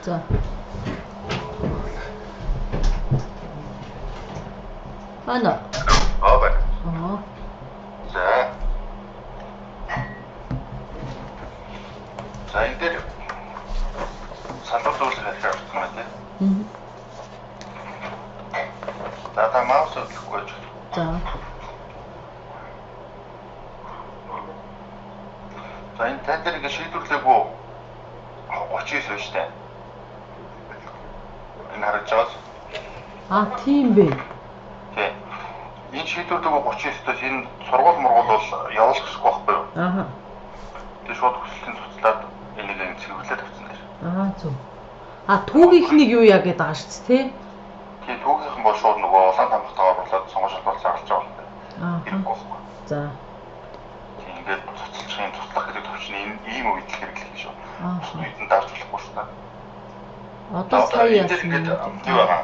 За. Ана. Бай. За. За энэ дээр салбар зүйлс хэлэх юм байна. За та маус өдлөхгүй ч. За. За энэ тань дээр ингэ шийдвэрлэегүй 39 байна шүү дээ. Энэ харагдаж байгаа. Тийм бэ. Тий. Энэ шийдвэрлэегүй 39-тоос энэ сургууль мургуул бол явуулах хэрэггүй байхгүй юу? Тэг шууд хүсэлтийн цуцлаад энийг цэвэрлээд авсан дээр. Зөв. Түүгийнхнийг юу яа гэдэг байгаа шүү дээ, тий? Тий, түүгийнхэн бол шууд нөгөө улаан тамхитаа оруулаад сонгож шалгуулж зарлаж байгаа юм байна. Хэрэггүй байхгүй. За. Тий, ингээд цуцлахын туслах гэдэг төвчний ийм үед л хэрэглэх шүү. Үйдэн дарж болохгүй шүү дээ. Одоо сая яасан юм юу байгаа?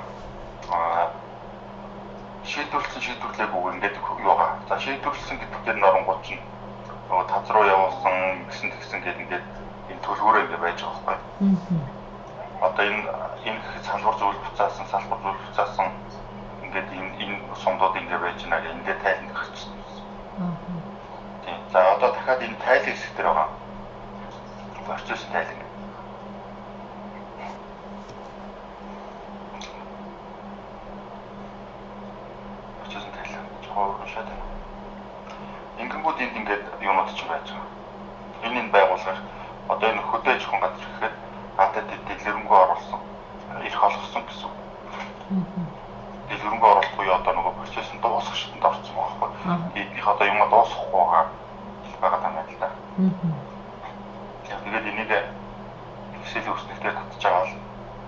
Шийдвэрлэегүй ингээд юу байгаа. За шийдвэрлсэн гэдэг дээр норонгууд чинь нөгөө таз руу явуулсан гэсэн гээд ингээд энэ төлгөөрөө ингээд байж байгаа байхгүй. Одоо энэ салбар зүйл буцаасан ингээд энэ сумдууд ингээд байж байна. Ингээд тайланд гарчихсан. Тийм. За одоо дахиад энэ тайлын хэсэг дээр байгаа. Процесс тайлан. Процесс тайлан. Жоо шат. Ингэнгүүд энд ингээд юмуд ч байж байгаа. Энэ байгууллага одоо энэ хөдөөж хон газар гэхэд гадаад дэлгэрэнгүй оруулсан. Ирэх олгосон гэсэн. Дэлгэрэнгүй оруулах буюу одоо нөгөө процесс нь дуусах шатнд орсон байгаа байхгүй. Эднийх одоо юм дуусахгүй байгаа юм л да. Тэгээд энийг хэсэл үүснэгтэй татж байгаа л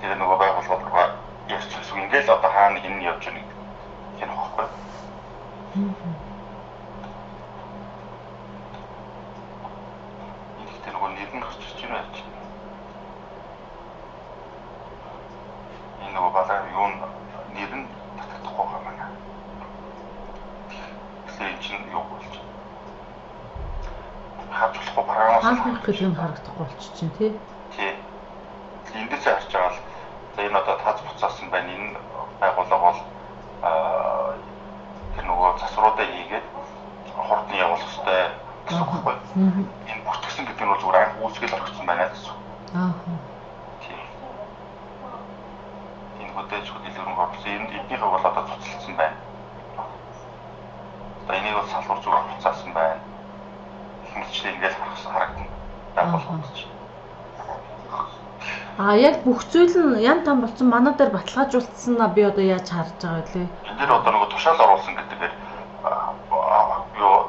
тэгээ нөгөө байгууллагууд руу ярьж хэсэг ингээл одоо хаана хин явж байна гэдэг юм байхгүй. Энийг нөгөө нэр нь гарч ирж байна яаж. Энэ нөгөө балаа юу нэр нь татагдахгүй байгаа маань. Тэгэхээр чинь юу болж байна? Харж болохгүй програмаас хаанх гэж юм харагдахгүй болчих чинь тий. Тий. Эндээс харж байгаа л за энэ одоо таз буцаасан байна. Энэ байгууллага бол тэр нөгөө засваруудаа хийгээд хурдан явуулах хэрэгтэй гэсэн үг байхгүй. Энэ бүртгэсэн гэдэг нь бол зүгээр анх үүсгэл орчихсон байна гэсэн. Тий. Энэ хөдөөж хөдөлгөөн оруулсан. Эднийхээ бол одоо цуцлагдсан байна. Одоо энийг бол салбар зүгээр буцаасан байна. Хэмжээ ингээл харагдана. Байгууллагч. Яг бүх зүйл нь ян там болсон манай дээр баталгаажуулсан би одоо яаж харж байгаа вэ? Энэ дээр одоо нөгөө тушаал оруулсан гэдгээр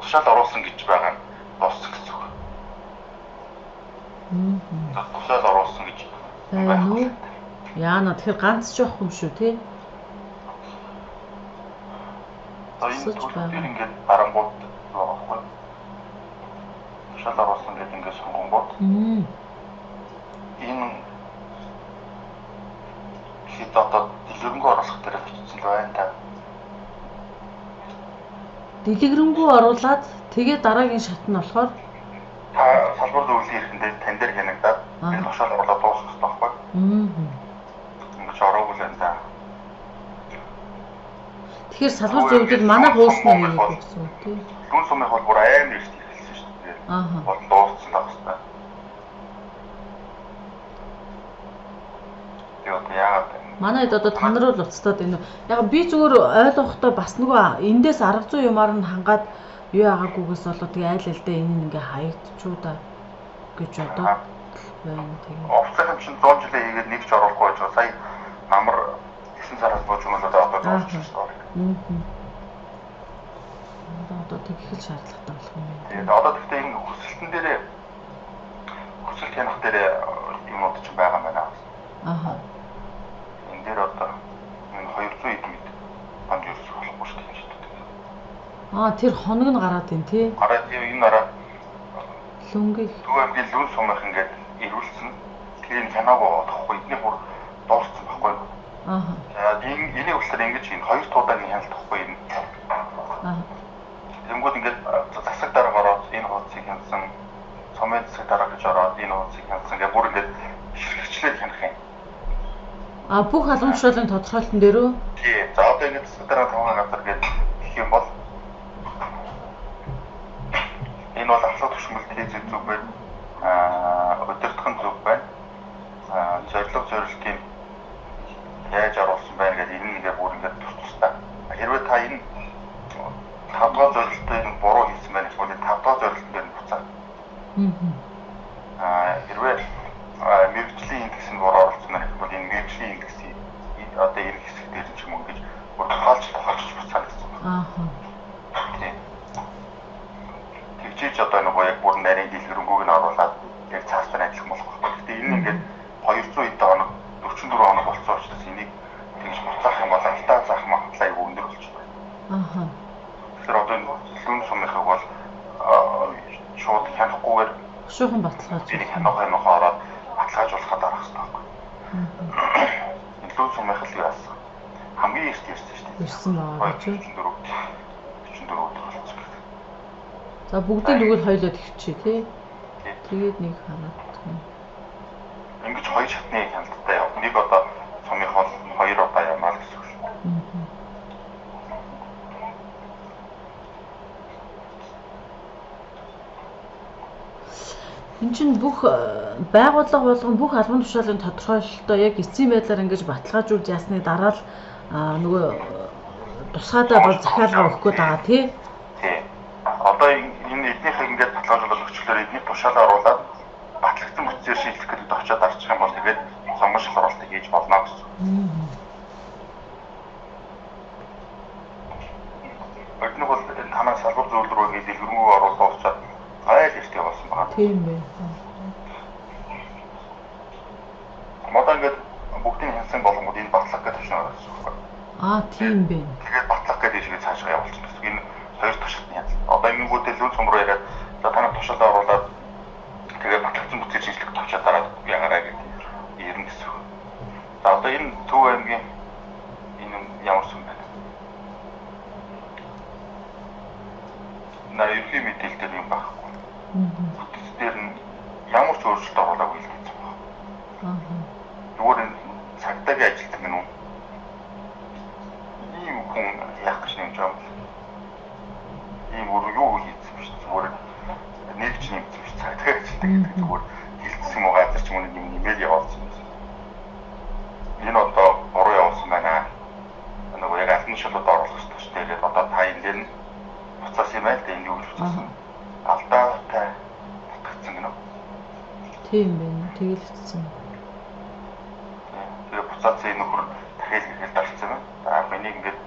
тушаал оруулсан гэж байгаа нь дууссан гэсэн үг. Тушаал оруулсан гэж байна. Яана тэгэхээр ганц жоох юм шүү тий. Энэ төлөвлөлт ингээд барангууд байгаа байхгүй. Тушаал оруулсан гэдэг ингээд сонгонгууд. Энэ хэд одоо дэлгэрэнгүй оруулах дээр бичсэн л байна та. Дэлгэрэнгүй оруулаад тэгээ дараагийн шат нь болохоор та салбар зөвлөлийн эрхэндээ тань дээр хянагдаад энэ тушаал оруулаад дуусгах хэрэгтэй байхгүй. Ингэж ороогүй л энэ та. Тэгэхээр салбар зөвлөлд манай хууснаа хийх гэсэн үг тий. Дүн сумын холбоор амар их хэлсэн шүү дээ. Бол дууссан байх хэрэгтэй. Яагаад манайд одоо танарул уцтаад энэ яг би зүгээр ойлгохдоо бас нөгөө эндээс 100 юмар нь хангаад юу агаагүйгээс болоо тэгээ айл алдаа энэ ингээ хаягдчихуу да гэж одоо байна тэгээ. Офцерын чинь 100 жилийн хийгээд нэг ч оруулахгүй байж байгаа. Сая амар 9 сараас бууж өгнө одоо дуусчихсан. Одоо тэгэх шаардлагатай болох юм байна. Тэгээд одоо гэхдээ энэ хүсэлтэн дээрээ хүсэлт хянах дээрээ юмуд ч байгаа юм байна. Энэ дээр одоо энэ 200 эд мэд банд ерөөс болохгүй шүү дээ. Тэр хоног нь гараад байна тий. Гараад энэ нараа лүнгийн Төв аймгийн лүн сумынх ингээд ирүүлсэн. Тэгэхээр энэ санаагаа олохгүй эдний бүр дууссан байхгүй. Энийг болохоор ингэж энэ хоёр туудааны хяналт байхгүй юм. Тэнгүүд ингээд засаг дарга ороод энэ хуудсыг хянасан, сумын засаг дарга гэж ороод энэ хуудсыг хянасан гэх бүр ингээд ширхэгчлээд хянах юм. Бүх албан тушаалын тодорхойлолтын дээр үү? Тий. За одоо ингэ засаг дарга тавхан газар гэж гэх юм бол энэ бол ахлах тушмал тезэг зүг байна. Удирдахын зүг байна. Зорилгын яаж оруулсан байна гэдэг энэ нэгээр бүр ингэ тустай. Хэрвээ та энэ 5 дахь зорилттой энэ буруу хийсэн байна гэвэл 5 дахь зорилтын дээр буцаа. Хэрвээ мэргэжлийн индекс нь буруу оруулсан байна гэвэл энэ мэргэжлийн индексийн одоо энэ хэсэг дээр ч юм уу гэж бүр тоолж буцаа гэсэн. Тийм. Тэгжээж одоо нөгөө яг бүр нарийн дэлгэрэнгүй нь оруулаад яг цаастан ажиллах болох байна. Гэхдээ энэ ингээд 200 эд хоног 44 хоног болсон учраас энийг тэгж буцаах юм бол алдаа заах магадлал айгүй өндөр болж байна. Тэгэхээр одоо энэ лүн сумынхыг бол шууд хянахгүйгээр шуухан баталгааж энийг хянах ороод баталгаажуулахад арах хэрэгтэй байхгүй. Энэ лүн сумынхыг яасан хамгийн эрт ирсэн шүү дээ. Ирсэн байгаа гэж. 44 өдөр болсон. За бүгдийг тэгвэл хоёлоо тэгчихье тий. Тэгээд нэг хараад. Ингэж хоёр шатны хяналттай яв. Нэг одоо сумын хол 2 удаа ямаа л гэсэн үг шүү. Энд чинь бүх байгууллага болгон бүх албан тушаалын тодорхойлолтоо яг эцсийн байдлаар ингэж баталгаажуулж ясны дараа л нөгөө тусгаадаа бол захиалга өгөх гээд байгаа тий. Тий. Одоо энэ эднийхээ ингээд баталгаажуулаад өгчлөөр эдний тушаалаа оруулаад батлагдсан бүтцээр шийдэх гэдэг очиод арчих юм бол тэгээд сонгож оруулалтыг хийж болно гэсэн. Одног бол танаа салбар зүйл рүү ингээд дэлгэрэнгүй оруулаад уучаад айл ирт явуулсан байна. Тийм байна. Модоо ингээд бүгдийг хянсан болгонгод энэ батлах гэж төвшин орсон байна. Тийм байна. Тэгээд батлах гэдэг шиг цаашаа явуулчих гэсэн. Энэ хоёр туршилтны хяналт. Одоо ингэнгүүтэл лүн сум руу яриад за танаа туршилтаа оруулаад тэгээд батлагдсан бүтцийг шинжлэх товчоо дараад ягараа гэдэг ирнэ гэсэн. За одоо энэ Төв аймгийн энэ ямар сум байна? Ерхий мэдээлэл дээр юм байхгүй. Бүтц дээр нь ямар ч өөрчлөлт оруулаагүй л гэсэн байна. Зүгээр энэ цагдаагийн ажилтан гэнэ үү? Ийм хүн яах гэж нэмж байгаа юм. Ийм юу хийсэн биш зүгээр нэгж нэмсэн биш цагдаагийн ажилтан гэдэг зүгээр хилцсэн муу газар ч юм уу нэмэл явуулсан юм. Энэ одоо буруу явуулсан байна. Нөгөө яг албан тушаалд оруулах хэрэгтэй шүү дээ. Тэгээд одоо та энэ дээр нь буцаас юм байл да энэ юу гэж буцаасан. Алдаатай татгдсан гэнэ үү? Тийм байна. Тэгэл хэвчсэн. Тэгээд буцаас энэ нөхөр дахиад ихэд дарцсан байна. За миний ингээд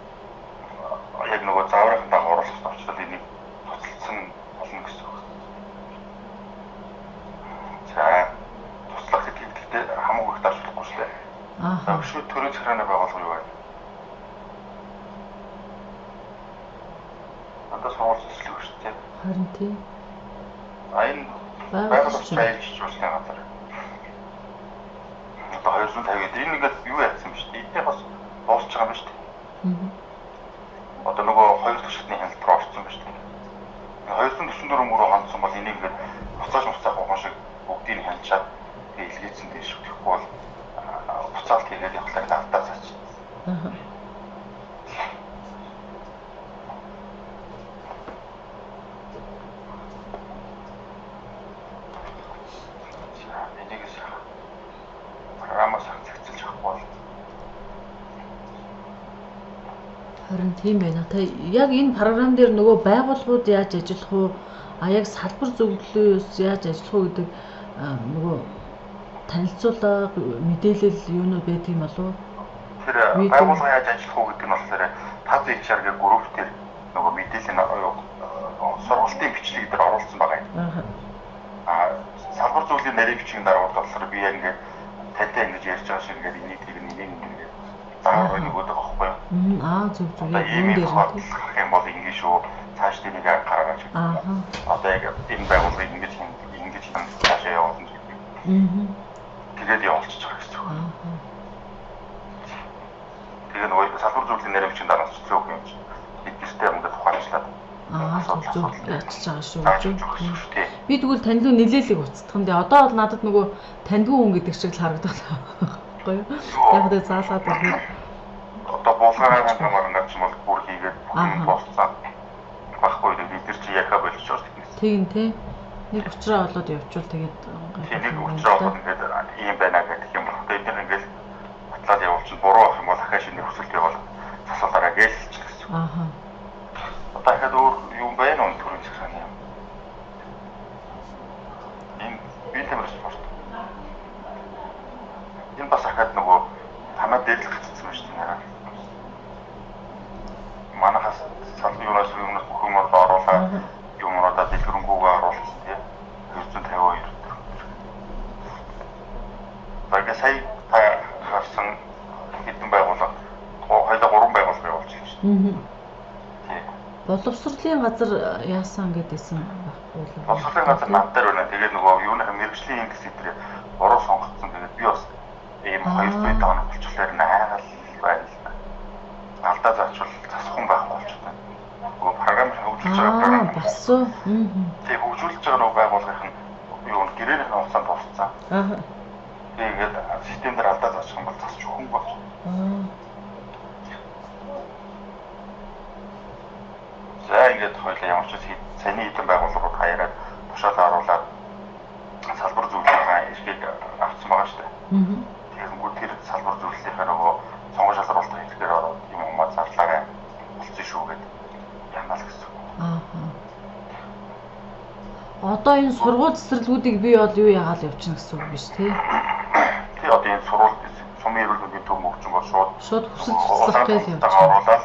яг нөгөө зааврын дагуу оруулах төвчлөл энийг туслалцсан болно гэсэн үг. За туслах гэдэгт хамаагүй их дарчлахгүй шүү дээ. За өшөө төрийн захиргааны байгууллага юу байна? Надад сурвалж төслөх шүү дээ. Харин тийм. Энэ байгууллагын баяр хичүүлсэн газар. Одоо 250 энэ ингээд юу яасан бэ шүү дээ. Эднийх бас дуусч байгаа юм шүү дээ. Одоо нөгөө хоёр туршилтны хяналт руу орсон ба шүү дээ. 244 мөрөө хандсан бол энийг ингээд буцааж ухаан шиг бүгдийг хянчаад тэгээ илгээсэн дээ шүү. Тэгэхгүй бол буцаалт хийгээд явахлаа алдаа цаач. Харин тийм байна. Та яг энэ програм дээр нөгөө байгууллагууд яаж ажиллах уу? Яг салбар зөвлөлөөс яаж ажиллах уу гэдэг нөгөө танилцуулга мэдээлэл юунууд байдаг юм болов уу? Тэр байгууллага яаж ажиллах уу гэдэг нь болохоор таз HR гэх групп дээр нөгөө мэдээлэл сургалтын бичлэг дээр оруулсан байгаа юм. Салбар зөвлөлийн нарийн бичгийн дараагаар болохоор би яг ингээд тантай ингэж ярьж байгаа шиг ингээд энийг ингээд заавар нөгөөд байгаа байхгүй юу? Зөв. Ийм дээр юм бол ингэ шүү. Цааш тэрийг гаргаж. Одоо яг энэ байгууллагыг ингэж цаашаа явуулсан гэдэг. Тэгээд явуулчих байгаа гэсэн үг. Тэгээ нөгөө салбар зөвлөлийн нарийн бичгийн дараагаар цэцлэг юм чинь. Эдгээртэй ингээд ухаанчлаад зөв ячиж байгаа шүү. Би тэгвэл танд руу нэлээлэг уцтах юм дээ. Одоо бол надад нөгөө тандгүй хүн гэдэг шиг л харагдаад байна. байхгүй юу? Яг л заалгаад ирэхэд одоо буулгаараа хамаар ингээд ч юм бол бүр хийгээд болсон. Баггүй бид нар чи яхаа болчихсон тийм. Тийм тий. Нэг уучраа болоод явчвал тэгээд нэг уучраа болоод ингээд ийм байна гэдэг юм байна. Тэгээд бид ингээд батлаад явуулчихвал буруу ах юм бол ахаа шинэ хүсэлт явал засуулаараа гэлчих гэсэн. Ааха. Одоо дахиад өөр юм байна уу төрийн захиргааны юм. Энэ биелэмэр спорт. Энэ бас ахаад нөгөө хамаа дээрлэх гэсэн юм шүү дээ. Манайхаас салбар юунаас бүх юмор оруулаад юмруудаа дэлгэрэнгүйгээр оруулсан тийм 252 төгрөг. Багы сая харсан хэдэн байгууллага хоёулаа 3 байгууллага явуулчих шүү дээ. Тийм. Боловсролын газар яасан гэдээсэн байхгүй л. Боловсролын газар над дээр байна. Тэгээд нөгөө юуныхаа мэрэгжлийн индекс дээр буруу сонгогдсон. Тэгээд би бас ийм 200 тоног болчихлоор найгаал байна л да. Алдаа заачвал засахгүй байхгүй болчихсон. Нөгөө програм хөгжүүлж байгаа програм бас уу. Тэгээ хөгжүүлж байгаа нөгөө байгууллагын юу гэрээний хугацаанд дууссан. Тэгээд систем дээр алдаа заачих юм бол засч өгөн болж. За ингээд хоёлаа ямар ч саний хэдэн байгууллагууд хаяраад тушаалаа оруулаад салбар зөвлөлийнхаа эрхийг авсан байгаа шүү дээ. Тэгэнгүүт тэр салбар зөвлөлийнхаа нөгөө сонгож шалруулалтын хэлгээр ороод юм уу зарлаарай болсон шүү гэдэг яана л гэсэн. Одоо энэ сургууль цэцэрлэгүүдийг би бол юу яагаад явчихна гэсэн үг биш тий. Тий одоо энэ сургууль сумын эрүүл мэндийн төв мөрчин бол шууд хүсэл цэцэрлэг гэж явчихна. Оруулаад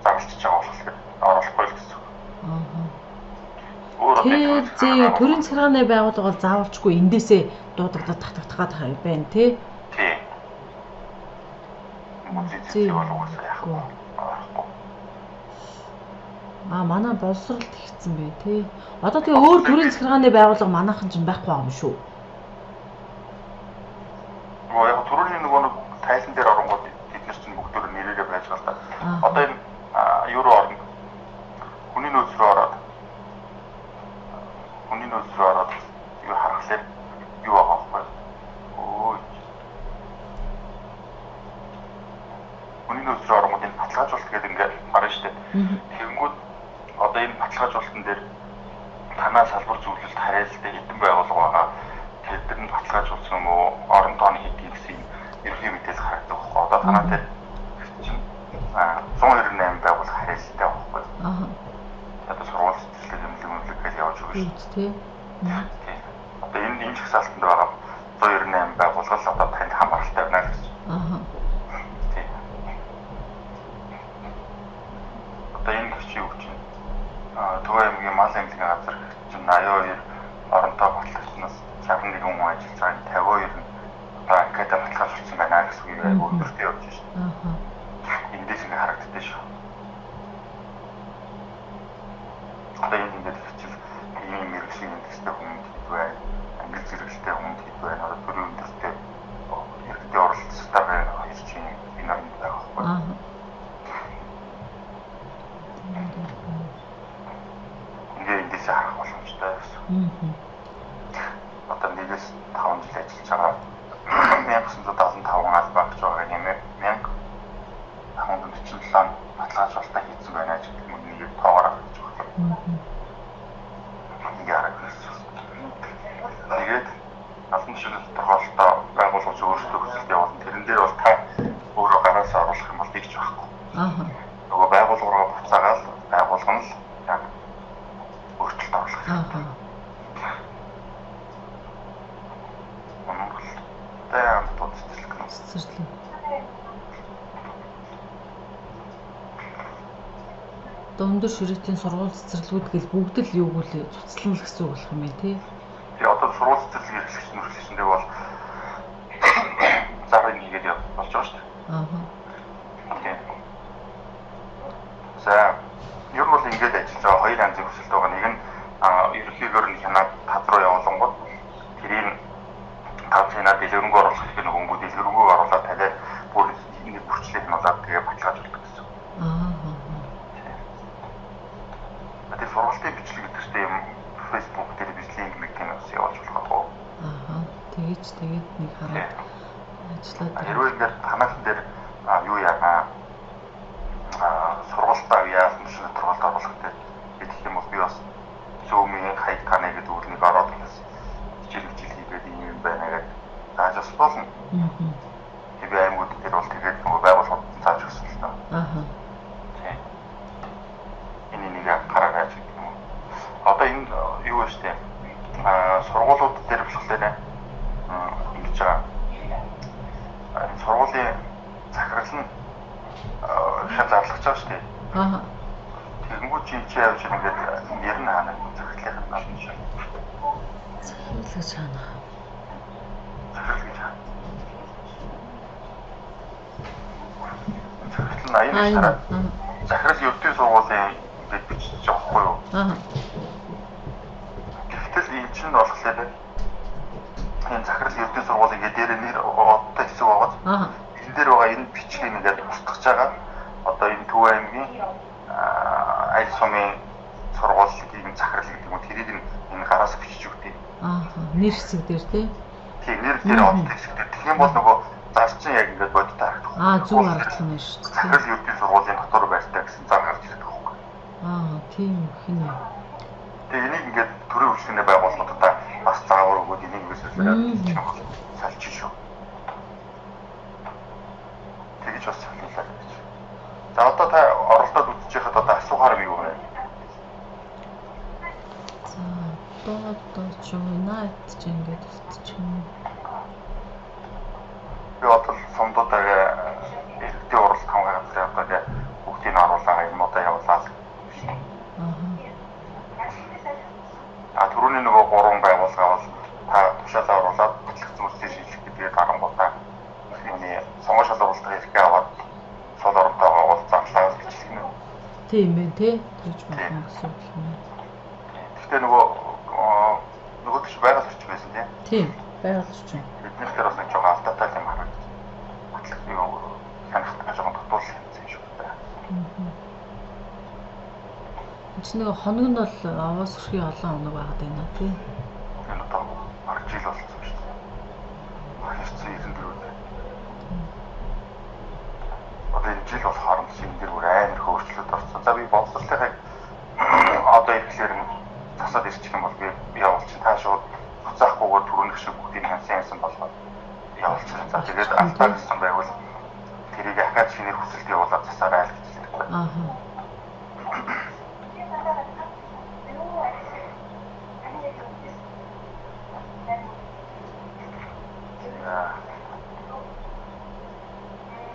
зарлж байгаа болохоор оруулахгүй л гэсэн. Тий, төрийн захиргааны байгууллага бол заавалчгүй эндээсээ дуудагдаад татагдахад байна тий. Тий. Музей бол уусаа яахгүй. Манай боловсролд хийцэн бай тий. Одоо тэгээ өөр төрийн захиргааны байгууллага манайхан ч байхгүй байгаа юм шүү. Яг төрийн нөгөө тайлан дээр оронгууд бид нар чинь бүгдөө нэрээрээ байж байгаа л да. Одоо энэ евро орно. Хүний нөөц рүү ороод юу харахлаар юу байгаа вэ? Хүний нөөц рүү оронгууд энэ баталгаажуулалт гэдэг ингээд харна шүү дээ. Тэгэнгүүт одоо энэ баталгаажуулалтан дээр танаа салбар зөвлөлд харьяалалтай хэдэн байгууллага байгаа. Тэр нь баталгаажуулсан юм уу? Орон тооны хэдий гэсэн ерөнхий мэдээлэл харагддаг байхгүй. Одоо танаа дээр чинь 198 байгууллага харьяалалтай байхгүй. Одоо сургууль цэцэрлэг эмнэлэг гэж явж байгаа шүү дээ. Тийм. Одоо энэ жагсаалтанд байгаа 198 байгууллага л одоо танд хамааралтай байна гэсэн. Тийм. Одоо энэ гэрчийн үг чинь Төв аймгийн мал эмнэлгийн газар чинь 82 оронтой баталгаачлаас 61 хүн ажиллаж байгаа 52 нь одоо анкета баталгаажуулсан байна гэсэн үг өндөртэй явж байна. Эндээс ингэ харагддаг шүү. Одоо энэ ингээд хичээл ийм мэрэгжлийн индекстэй хүмүүс байна. Англи зэрэглэлтэй хүмүүс байна. Одоо төрийн өндөртэй иргэдийн оролцоотойгоо хоёр чинь энэ орнд байгаа байхгүй. Эндээс харах боломжтой гэсэн. Одоо нэгээс 5 жил ажиллаж байгаа 1975 аль багч байгаа нэмээ 1547 баталгаажуулалтаа хийсэн байна гэж нэг тоогоор авч байгаа. Ингээд харагдсан. Тэгээд албан тушаалын тодорхойлолтоо байгууллагч өөрсдөө хүсэлт явуулсан. Тэрэн дээр бол та өөрөө гараасаа оруулах юм бол нэгч байхгүй. Нөгөө байгууллагаараа буцаагаад байгуулга нь л яг өөрчлөлт оруулах. Цэцэрлэг. Өндөр ширээтийн сургууль цэцэрлэгүүд гэл бүгд л юу гүйл цуцлан л гэсэн үг болох юм тий. Тэгээ одоо сургууль цэцэрлэг эрхлэгч нүрхлэгчэндээ бол зарын хийгээд болж байгаа шүү дээ. Тийм. За ер нь бол ингэж ажиллаж байгаа хоёр янзын хүсэлт байгаа. Нэг нь ерөнхийдөө нь хянаад тад руу явуулангууд тэрийг тавцына дэлгэрэнгүй оруулах гэх нэг өнгө дэлгэрэнгүй оруулаад талиад бүр нэг хүчлээ хянуулаад тэгээ баталгаажуулдаг гэсэн. Тэр сургалтын бичлэг гэдэгтэй юм Facebook дээр бичлэг нэг юм явуулж болох уу? Тэгээд нэг хараад ажиллаад байна. Хэрвээ ингээд хамаатан дээр юу яагаа сургалтаа яасан чинь сургалт оруулах гэдэг юм бол би бас Zoom-ийн хаяг таны гэдэг үгнийг ороод хичээл хийгээд юм байна гэдэг зааж болно. Би аймагуд дээр бол тэгээд нөгөө байгууллагууд зааж өгсөн л даа. Тийм. Энийг гаргаж гэх юм. Одоо энэ юу вэ штэ? Сургуулиуд дээр болохоор ингэж байгаа. Сургуулийн захирал нь хязгаарлаж байгаа штэ. Тэгэнгүүт чи явж ингээд нэр нь хаана захирлын наадмын шиг. Захирлаж хаана. Захирлаж хаана. Захирал нь захирал ердийн сургуулийн ингээд бичиж байгаа байхгүй юу? Гэвтэл энэ чинь болохоор энэ захирал ердийн сургуулийн гэдэг дээр нэр одтой хэсэг байгаа. Энэ дээр байгаа энэ бичгийг ингээд устгаж байгаа. Одоо энэ Төв аймгийн аль сумын сургуулийн захирал гэдэг юм. Тэрийг энэ гараас бичиж өгдөө. Нэр хэсэг дээр тий. Тийм нэр дээр одтой хэсэг дээр. Тэгэх юм бол нөгөө зарчин яг ингээд бодтой харагдах. Зүг харагдах юм шүү дээ. Захирал ердийн сургуулийн дотор байртай гэсэн зар гарч ирдэг байхгүй. Тийм хин. Тэгээ энийг ингээд төрийн үйлчлэгээ байгууллагуудаа бас заавар өгөөд энийг үгүйсэлээ салчих шүү. Тэгэж бас хэллээ гэж. За одоо та оролдоод үзэж байхад одоо асуухаар юу вэ? За одоо ч наад ч ингээд үлдчих юм. Би одоо сумдуудаа иргэдийн уралд хамгаалах газрын одоо бүгдийг нь оруулаа юмудаа явуулаад. Түрүүний нөгөө 3 байгууллага бол та тушаалаа оруулаад батлагдсан үйлсийг шийдэх гэдгээ дарангуудаа энэ сонгон шалгуулалтыг хэрэгээ аваад сул оронтойгоо бол зарлаа гэж хэлнэ. Тийм ээ тий. Тэгж байна гэсэн юм. Гэхдээ нөгөө тийш байгаль орчин байсан тийм. Тийм, байгаль орчин. Бидний дээр бас нэг жоохон алдаатай юм харагдаж. Батлах юу санахтаа жоохон дутуул юм шиг байна. Эцэг нэг хоног нь бол аваас өрхийн олон хоног байгаад байна тий. Энэ одоо баг жил болсон юм шүү дээ. Хаяцсан 94-д. Одоо энэ жил болохоор энэ дээр бүр амар хөрчлөлт орсон. За би боловсролынхаа одоо ирэхлээр нь засаад ирчих юм бол би явуулчих. Та шууд буцаахгүйгээр түрүүнх шиг бүгдийг хянсан болгоод явуулчих. За тэгээд алдаа гэсэн байвал тэрийг ахаад шинээр хүсэлт явуулаад засаарай л гэж хэлдэг.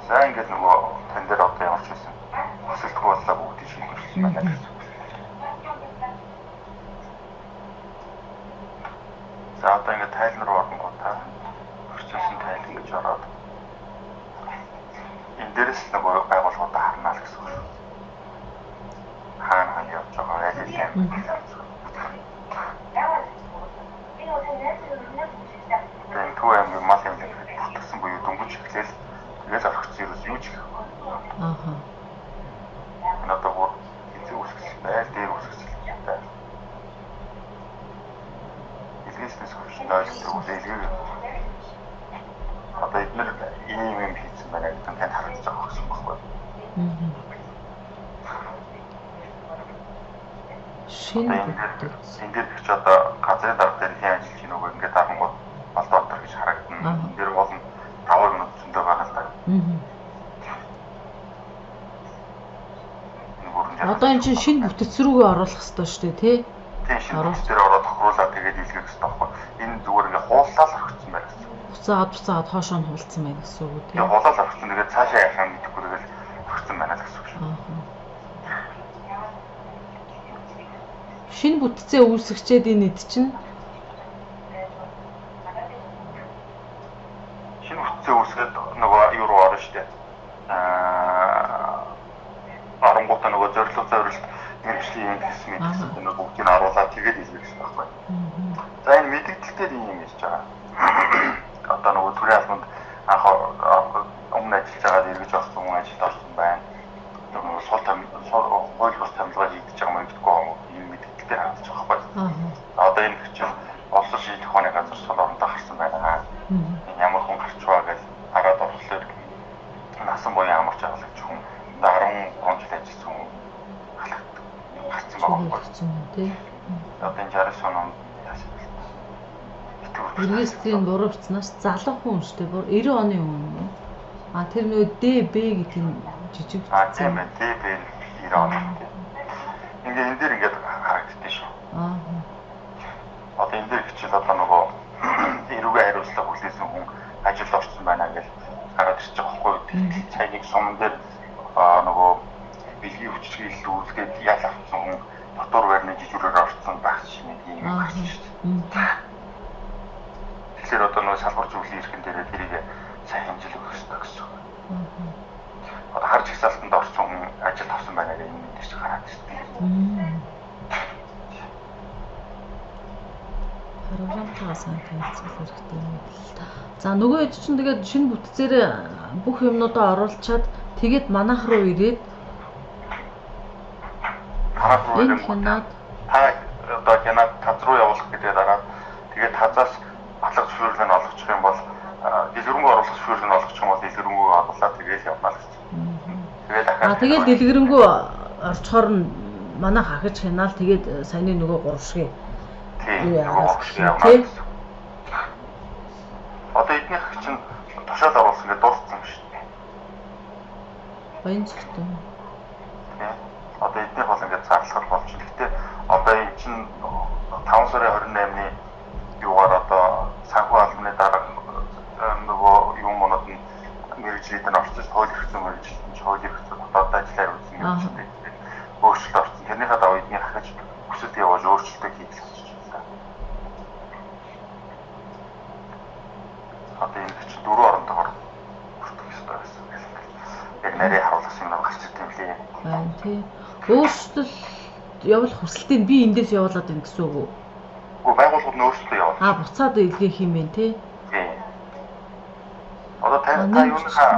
За ингээд нөгөө тань дээр одоо ямарч байсан. Хүсэлтгүй боллоо бүгдийг шийдвэрлэх байна гэсэн. За одоо ингээд тайлан руу орно гоо та. Өрчилсөн тайлан гэж ороод энэ дээрээс нөгөө байгууллагуудаа харнаа л гэсэн үг. Хаана явж байгаа аль аль юм. Тэгээд Төв аймгийн мал аймгийн бүтгсэн буюу дөнгөж эхлээл тэгэл орхисон юу ч их. Энэ одоо бүр эцэг үсгэл байл дээр үсгэл байна. Илгээснээс хөвчөнд ойлгох үлээлгээ. Одоо эдгээр ийм хийсэн байна гэдэг нь тань харагдаж байгаа гэсэн үг байна. Шинэ энэ дээр ч одоо газрын дарга дээр хэн ажиллаж гинөө ингээд дарангууд Балдбаатар гэж харагдана. Энэ дээр бол 5 минут зөндөө байгаа л да. Одоо энэ чинь шинэ бүтэц рүүгээ оруулах хэрэгтэй шүү дээ тий. Тийм шинэ бүтэц дээр ороод тохируулаад тэгээд илгээх хэрэгтэй байхгүй. Энэ зүгээр ингээ хууллаа л орхисон байна гэсэн. Буцаад хоошоо нь хулцсан байна гэсэн үг тий. Тэгээ хуулаа л орхисон. Тэгээд цаашаа яхаа мэдэхгүй тэгээд орхисон байна л гэсэн үг шүү. Шинэ бүтцээ үүсгчээд энэ эд чинь шинэ бүтцээ үүсгээд нөгөө юу руу орно шүү дээ. Оронгуудаа нөгөө зорилт мэргэжлийн гэсэн мэдээлэл нөгөө бүгдийг нь оруулаад тэгээд илгээх хэрэгтэй байхгүй. За энэ мэдээлэлтэй юм хийж байгаа. Одоо нөгөө төрийн албанд анх өмнө ажиллаж байгаа эргэж орсон хүн ажилд орсон байна. Нөгөө хууль бус тамилгаа хийгдэж байгаа мэдхгүй юм. Энэ мэдээлэлтэй хандж байгаа байхгүй. Одоо энэ чинь олсон шийдэх ухааны газар сул орондоо гарсан байна. Энэ ямар хүн гарч байгаа гэж орсон юм тий. Одоо энэ 69 он яасан бэ? Эргээстрийн буруу бичснаас залуу хүн шүү дээ. 90 оны хүн юм. А тэр нөө ДБ гэдэг нь жижиг. Тийм ээ. ДБ 90 он. Ингээ энэ дээр ингээд харагддаг шүү. Одоо энэ дээр хичээл одоо нөгөө эрүүгээ хариуцлага хүлээсэн хүн ажилд орсон байна гэж гараад ирж байгаа байхгүй. Цай нэг суман дээр нөгөө бэлгийн хүчрхийлэл үүсгээд ял авсан хүн дотор байрны жижигрээр орсон байх шиг юм байна шүү дээ. Тэгэхээр одоо нөгөө салбар зөвлөлийн эрхэн дээрээ тэрийг сайн хэмжил өгөх хэрэгтэй гэсэн үг. Одоо харж ихсалтанд орсон хүн ажилд авсан байна гэх юм дээр чи гараад ирсэн. Програмтаа сайн танилцуулах хэрэгтэй юм л та. За нөгөө хэд чинь тэгээд шинэ бүтцээр бүх юмнуудаа оруулчаад тэгээд манайх руу ирээд энэ хянаад одоо хянаад таз руу явуулах гэдэг дараа тэгээд тазаас батлах зөвшөөрлөг нь олгочих юм бол дэлгэрэнгүй оруулах зөвшөөрлөг нь олгочих юм бол дэлгэрэнгүй оруулаад тэгээд явна л гэсэн. Тэгээд дахиад тэгээд дэлгэрэнгүй орчхоор нь манайх ахиж хянаал тэгээд саяны нөгөө гурвшиг тийм явна. Одоо эднийх чинь тушаал оруулсан гэдэг дууссан юм шүү дээ. Баян зөвхөн. Тийм. Одоо эднийх бол ингээд зарлахар болж байна. Гэхдээ одоо энэ чинь 5 сарын 28-ны юугаар одоо санхүү албаны дараа нөгөө юм монод нь мэрэгжлээд нь орчих хууль эрх зүйн мэрэгжлэлд нь хууль эрх зүйн дотоод ажиллаар үзсэн юм шиг байна. Өөрчлөлт орсон. Тэрнийхээ дагуу эдний хахаж хүсэлт явуулж өөрчлөлтөө хийх гэж байна. Одоо энэ чинь 4 орондоор бүртгэх ёстой байсан. Яг нарийн харуулсан юм гарч ирсэн юм лээ. Аа тий. Өөрчлөлт явуулах хүсэлтийг би эндээс явуулаад байна гэсэн үг үү? Уу байгууллагууд нь өөрсдөө явуулна. Буцаад илгээх юм бэ тий? Тийм. Одоо та юуныхаа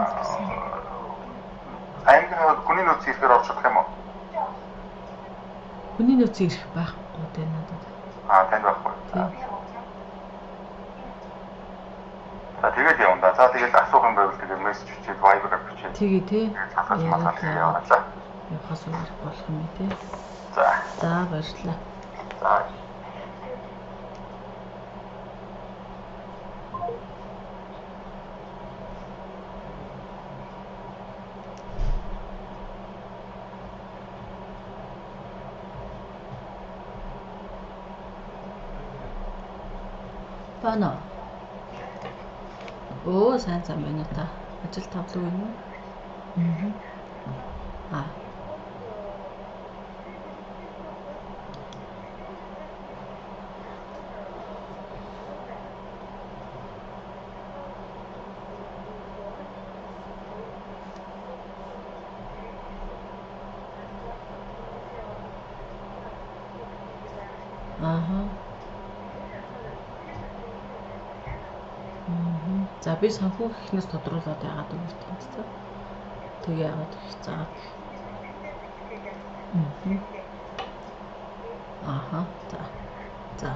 англи хүний нөөц ихээр орж чадах юм уу? Хүний нөөц ирэх байхгүй дээ надад. Тань байхгүй. За тэгээд явна. За тэгээд асуух юм байвал тэгээд мессеж бичээд Viber-аар бичээд. Тэгээ тий. Яваа. Явахаас өөр болох юм тий. За баярлалаа. За. Бана. Оо сайн байна та. Ажил тавлаг байна уу? За би санхүү ихнээс тодруулаад яагаад өгөх тэнцээ. Тэг яагаад өгөх заагаад. За.